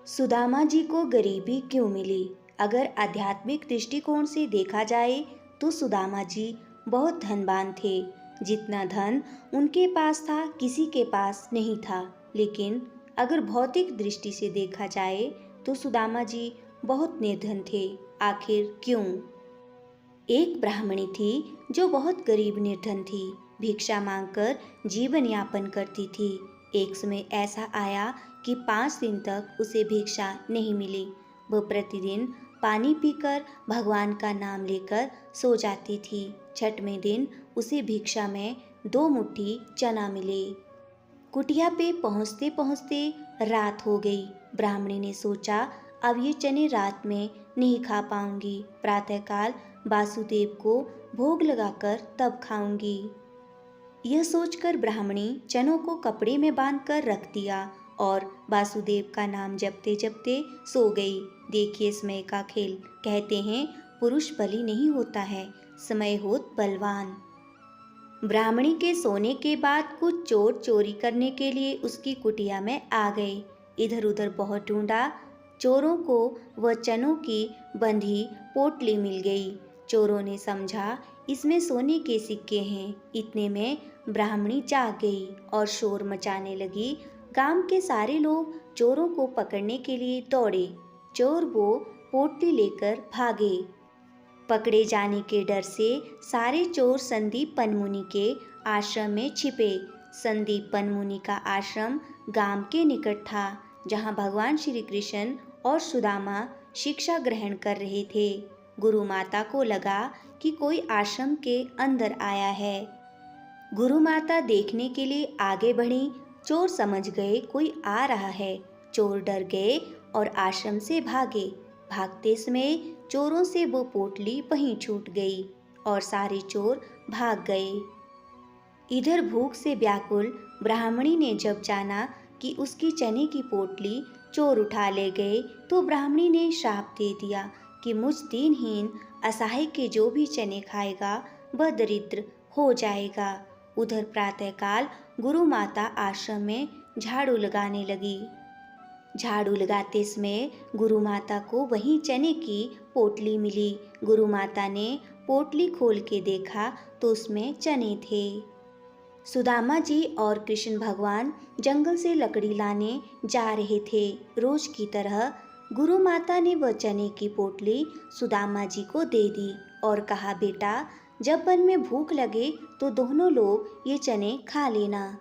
सुदामा जी को गरीबी क्यों मिली? अगर आध्यात्मिक दृष्टिकोण से देखा जाए तो सुदामा जी बहुत धनवान थे। जितना धन उनके पास था किसी के पास नहीं था। लेकिन अगर भौतिक दृष्टि से देखा जाए तो सुदामा जी बहुत निर्धन थे। आखिर क्यों? एक ब्राह्मणी थी जो बहुत गरीब निर्धन थी। भिक्षा मांगकर जीवन यापन करती थी। एक समय ऐसा आया कि 5 दिन तक उसे भिक्षा नहीं मिली। वह प्रतिदिन पानी पीकर भगवान का नाम लेकर सो जाती थी। 6वें दिन उसे भिक्षा में 2 मुट्ठी चना मिले। कुटिया पे पहुँचते पहुँचते रात हो गई। ब्राह्मणी ने सोचा अब ये चने रात में नहीं खा पाऊंगी। प्रातःकाल वासुदेव को भोग लगाकर तब खाऊंगी। यह सोचकर ब्राह्मणी चनों को कपड़े में बांधकर रख दिया और वासुदेव का नाम जपते जपते सो गई। देखिए समय का खेल। कहते हैं पुरुष बली नहीं होता है, समय होत बलवान। ब्राह्मणी के सोने के बाद कुछ चोर चोरी करने के लिए उसकी कुटिया में आ गए। इधर उधर बहुत ढूंढा। चोरों को वह चनों की बंधी पोटली मिल गई। चोरों ने समझा इसमें सोने के सिक्के हैं। इतने में ब्राह्मणी जाग गई और शोर मचाने लगी। गांव के सारे लोग चोरों को पकड़ने के लिए दौड़े। चोर वो पोटली लेकर भागे। पकड़े जाने के डर से सारे चोर संदीप पनमुनि के आश्रम में छिपे। संदीप पनमुनि का आश्रम गांव के निकट था, जहां भगवान श्री कृष्ण और सुदामा शिक्षा ग्रहण कर रहे थे। गुरु माता को लगा कि कोई आश्रम के अंदर आया है। गुरु माता देखने के लिए आगे बढ़ी। चोर समझ गए कोई आ रहा है। चोर डर गए और आश्रम से भागे। भागते समय चोरों से वो पोटली वहीं छूट गई और सारे चोर भाग गए। इधर भूख से व्याकुल ब्राह्मणी ने जब जाना कि उसकी चने की पोटली चोर उठा ले गए तो ब्राह्मणी ने श्राप दे दिया कि मुझ दीनहीन असहाय के जो भी चने खाएगा वह दरिद्र हो जाएगा। उधर प्रातःकाल गुरु माता आश्रम में झाड़ू लगाने लगी। झाड़ू लगाते समय गुरु माता को वहीं चने की पोटली मिली। गुरु माता ने पोटली खोल के देखा तो उसमें चने थे। सुदामा जी और कृष्ण भगवान जंगल से लकड़ी लाने जा रहे थे। रोज की तरह गुरु माता ने वह चने की पोटली सुदामा जी को दे दी और कहा बेटा जब मन में भूख लगे तो दोनों लोग ये चने खा लेना।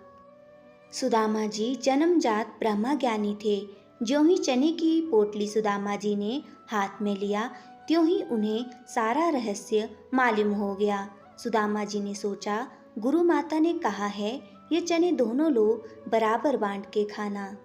सुदामा जी जन्मजात ब्रह्मा ज्ञानी थे। ज्यों ही चने की पोटली सुदामा जी ने हाथ में लिया त्यों ही उन्हें सारा रहस्य मालूम हो गया। सुदामा जी ने सोचा गुरु माता ने कहा है ये चने दोनों लोग बराबर बांट के खाना।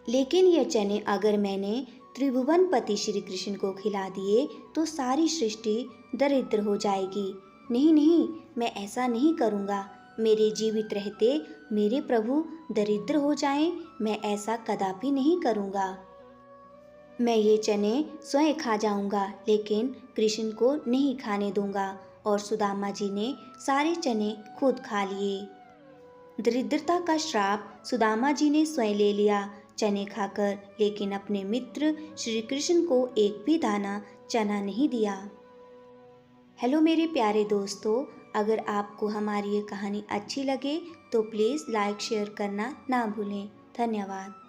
लेकिन ये चने अगर मैंने त्रिभुवनपति श्री कृष्ण को खिला दिए तो सारी सृष्टि दरिद्र हो जाएगी। नहीं नहीं, मैं ऐसा नहीं करूँगा। मेरे जीवित रहते मेरे प्रभु दरिद्र हो जाएं, मैं ऐसा कदापि नहीं करूँगा। मैं ये चने स्वयं खा जाऊँगा लेकिन कृष्ण को नहीं खाने दूँगा। और सुदामा जी ने सारे चने खुद खा लिए। दरिद्रता का श्राप सुदामा जी ने स्वयं ले लिया चने खाकर, लेकिन अपने मित्र श्री कृष्ण को एक भी दाना चना नहीं दिया। हेलो मेरे प्यारे दोस्तों, अगर आपको हमारी ये कहानी अच्छी लगे तो प्लीज़ लाइक शेयर करना ना भूलें। धन्यवाद।